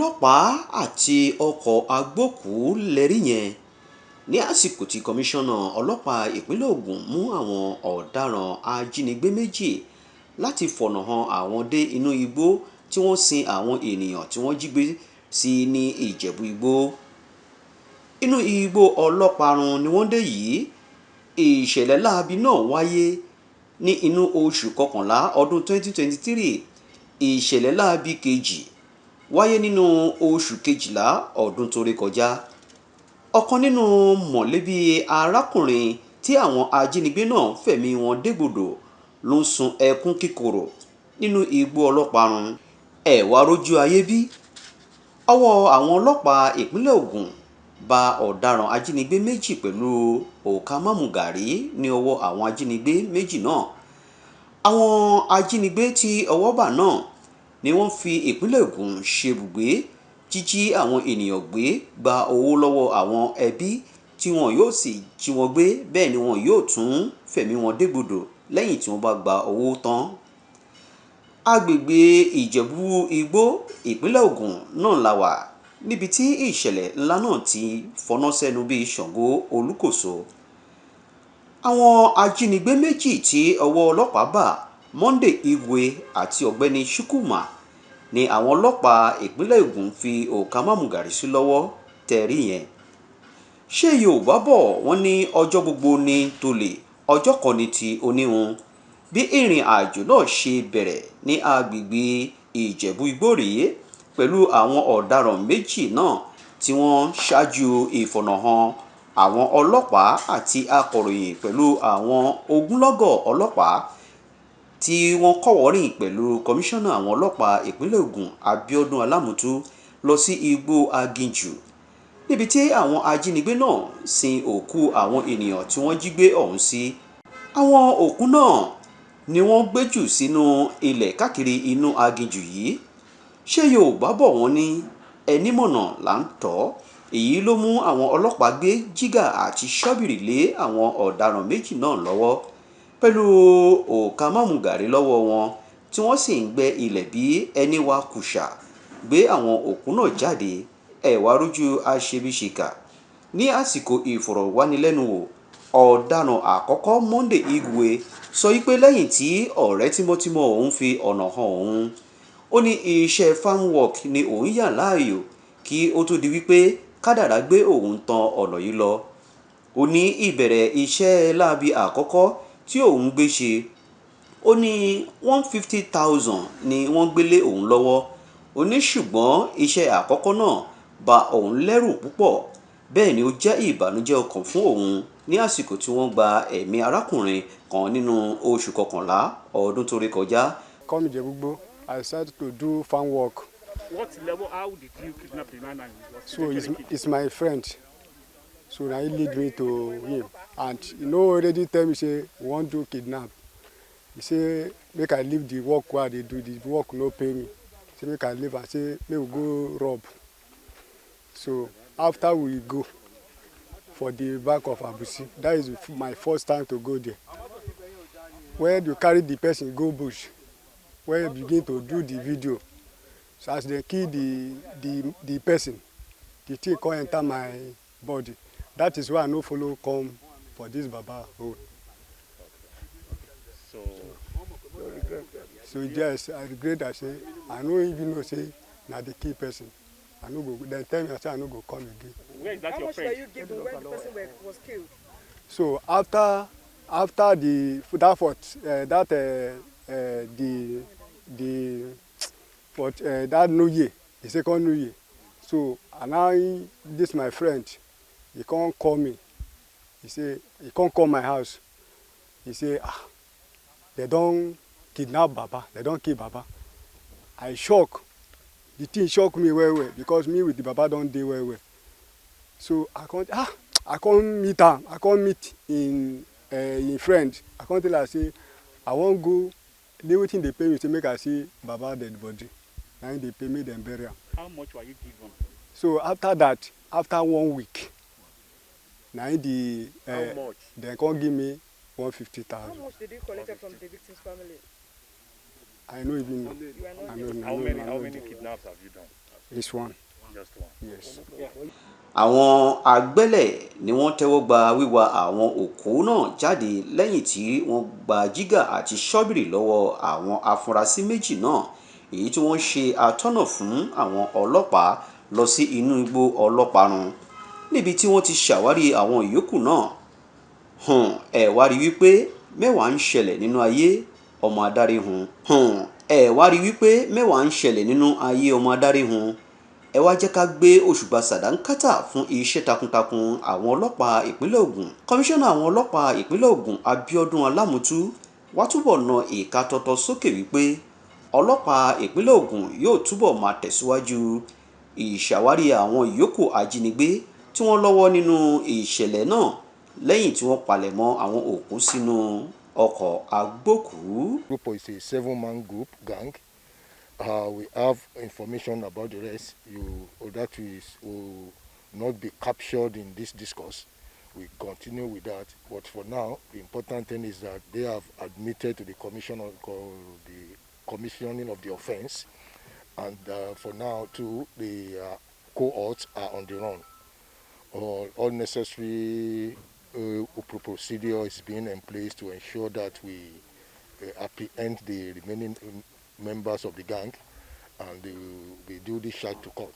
ọlọ́pàá àti ọkọ̀ agbókùú lẹ́rí yẹn ní àsìkò tí kọmíṣánná ọlọ́pàá ìpínlẹ̀ Ògùn mú àwọn ọ̀daràn ajínigbé méjì láti fọ̀nà han àwọn dé inú igbó tí wọ́n sin àwọn ènìyàn tí wọ́n jí gbé sí ní Ìjẹ̀bú Igbó. Inú igbó Ọlọ́parun ni wọ́n dé yìí. Ìṣẹ̀lẹ̀ láabi náà wáyé ní inú oṣù kọkànlá ọdún 2023. Ìṣẹ̀lẹ̀ láabi kejì wáyé nínú oṣù kejìlá ọdún tó rékọjá. Ọ̀kan nínú mọ̀lẹ́bí arákùnrin tí àwọn ajínigbé náà fẹ̀mí wọn dégbodò ló ń sun ẹkún kíkorò nínú igbó Ọlọ́parun. Ẹ wá rójú ayé bí? Ọwọ́ àwọn ọlọ́pàá ìpínlẹ̀ Ògùn bá ọ̀daràn ajínigbé méjì pẹ̀lú òòkà mámúgàrí ní ọwọ́ àwọn ajínigbé méjì náà. Àwọn ajínigbé tí ọwọ́ bà náà ni wọ́n fi ìpínlẹ̀ Ògùn ṣebùgbé, jíjí àwọn ènìyàn gbé, gba owó lọ́wọ́ àwọn ẹbí tí wọn yóò sì jí wọn gbé, bẹ́ẹ̀ ni wọn yóò tún fẹ̀mí wọn dégbodò lẹ́yìn tí wọ́n bá gba owó tán. Agbègbè Ìjẹ̀bú Igbó ìpínlẹ̀ Ògùn náà la wà níbi tí ìṣẹ̀lẹ̀ ńlá náà ti fọná sẹ́nu bíi Ṣàngó Olúkòso. Àwọn ajínigbé méjì tí ọwọ́ ọlọ́pàá bà, Monday Igwe àti ọ̀gbẹ́ni Chukwuma, ni àwọn ọlọ́pàá ìpínlẹ̀ Ògùn fi òòkà mámúgàrí sí lọ́wọ́ tẹ̀rí yẹn. Ṣé Yorùbá bọ̀ wọ́n ní ọjọ́ gbogbo ní tolè, ọjọ́ kan ní ti oníhun? Bí ìrìn àjò náà ṣe bẹ̀rẹ̀ ní agbègbè Ìjẹ̀bú Igbó rèé, pẹ̀lú àwọn ọ̀daràn méjì náà tí wọ́n ṣáájú ìfọ̀nàhàn àwọn ọlọ́pàá àti akọ̀ròyìn pẹ̀lú àwọn ogunlọ́gọ̀ ọlọ́pàá tí wọ́n kọ́wọ̀ọ́rìn pẹ̀lú kọmíṣánná àwọn ọlọ́pàá ìpínlẹ̀ Ògùn Abíọ́dún Alámùtú lọ sí igbó aginjù, níbi tí àwọn ajínigbé náà sin òkú àwọn ènìyàn tí wọ́n jí gbé ọ̀hún sí. Àwọn òkú náà ni wọ́n gbé jù sínú ilẹ̀ káàkiri inú aginjù yìí. Ṣé Yorùbá bọ̀ wọ́n ní ẹní mọ̀nà là ń tọ̀? Èyí ló mú àwọn ọlọ́pàá gbé jígà àti ṣọ́bìrì lé àwọn ọ̀daràn méjì náà lọ́wọ́, pẹ̀lú òòkà mámúgàrí lọ́wọ́ wọn, tí wọ́n sì ń gbẹ́ ilẹ̀ bí ẹni wá kùsà gbé àwọn òkú náà jáde. Ẹ wá rójú aṣebiṣìkà. Ní àsìkò ìfọ̀rọ̀wánilẹ́nuwò, ọ̀daràn àkọ́kọ́ Monday Igwe sọ wípé lẹ́yìn tí ọ̀rẹ́ tímọ́tímọ́ òun fi ọ̀nà hàn òun, ó ní iṣẹ́ farm work ni òun yàn láàyò kí ó tó di wípé kádàrá gbé òun tàn ọ̀nà yìí lọ. Ó ní ìbẹ̀rẹ̀ iṣẹ́ láabi àkọ́kọ́ tí òun gbé ṣe, ó ní 150,000 ni wọ́n gbélé òun lọ́wọ́. Ó ní ṣùgbọ́n iṣẹ́ àkọ́kọ́ náà bà òun lẹ́rù púpọ̀, bẹ́ẹ̀ ni ó jẹ́ ìbànújẹ́ ọkàn fún òun ní àsìkò tí wọ́n gba ẹ̀mí arákùnrin kan nínú oṣù kọkànlá ọdún tó rékọjá. Come Ìjẹ̀bú Igbó, I decided to do farm work. What level? How did you kidnap the man? So it's my friend. So now he lead me to him, and already tell me say we wan do kidnap. He say make I leave the work where I dey do, the work no pay me. Say make I leave and say make we go rob. So after we go for the back of Abusi, that is my first time to go there. When you carry the person go bush, when you begin to do the video, so as they kill the person, the thing come enter my body. That is why I no follow come for this Baba road. So yes, I regret that. Say I no even know say na the key person. I no go. Then tell me I say I no go come again. Where is that How your much friend? were you given when the person was killed? So after that New Year, the second New Year. So and now this my friend, he can't call me. He say he can't call my house. He say they don't kidnap Baba, they don't kill Baba. I shock. The thing shock me well because me with the Baba don't dey well. So I can't meet am. I can't meet in friend. I can't tell her say I won't go. They wetin they pay me to make I see Baba dead body. Now they pay me them burial. How much were you given? So after that, after 1 week, now How much? they can't give me 150,000. How much did you collect from the victim's family? I don't even know. You are not I know. How many kidnaps have you done? It's one. Just one. Yes. Àwọn agbẹ́lẹ̀ ni wọ́n tẹ́wọ́ gba wíwa àwọn òkú náà jáde lẹ́yìn tí wọ́n gba jígà àti ṣọ́bìrì lọ́wọ́ àwọn afurasí méjì náà, èyí tí wọ́n ṣe atọ́nà fún àwọn ọlọ́pàá lọ sí inú igbó ọlọ́parun, níbi tí wọ́n ti ṣàwárí àwọn ìyókù náà. Ẹ wá rí wípé mẹ́wàá ń ṣẹlẹ̀ nínú ayé ọmọ adarí hun. Ẹ wá rí wípé mẹ́wàá ń ṣẹlẹ̀ nínú ayé ọmọ adarí hun. Ẹ wá jẹ́ ká gbé òṣùbà sàdánkátà fún iṣẹ́ takuntakun àwọn ọlọ́pàá ìpínlẹ̀ Ògùn. Kọmíṣánná àwọn ọlọ́pàá ìpínlẹ̀ Ògùn Abíọ́dún Alámùtú wá túbọ̀ na ìka tọ̀tọ̀ sókè wípé ọlọ́pàá ìpínlẹ̀ Ògùn yóò túbọ̀ máa tẹ̀síwájú ìṣàwárí àwọn ìyókù ajínigbé tí wọ́n lọ́wọ́ nínú ìṣẹ̀lẹ̀ náà lẹ́yìn tí wọ́n palẹ̀mọ́ àwọn òkú sínú ọkọ̀ agbókùú. Group is a 7-man group gang. We have information about the rest. That will not be captured in this discourse. We continue with that. But for now, the important thing is that they have admitted to the commissioning of the offense. And for now, too, the cohorts are on the run. All necessary procedure is being in place to ensure that we apprehend the remaining members of the gang, and we do this charge to court.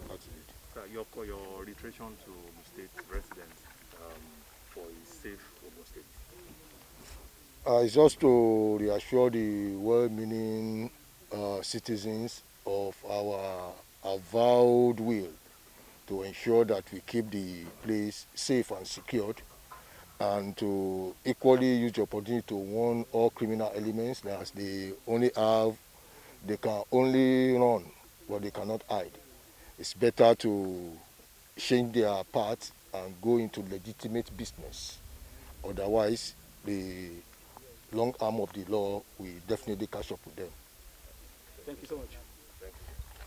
That's it. Sir, your reiteration to state residents for a safe Ogun State. It's just to reassure the well-meaning citizens of our avowed will to ensure that we keep the place safe and secured, and to equally use the opportunity to warn all criminal elements that they can only run, but they cannot hide. It's better to change their path and go into legitimate business. Otherwise, the long arm of the law will definitely catch up with them. Thank you so much.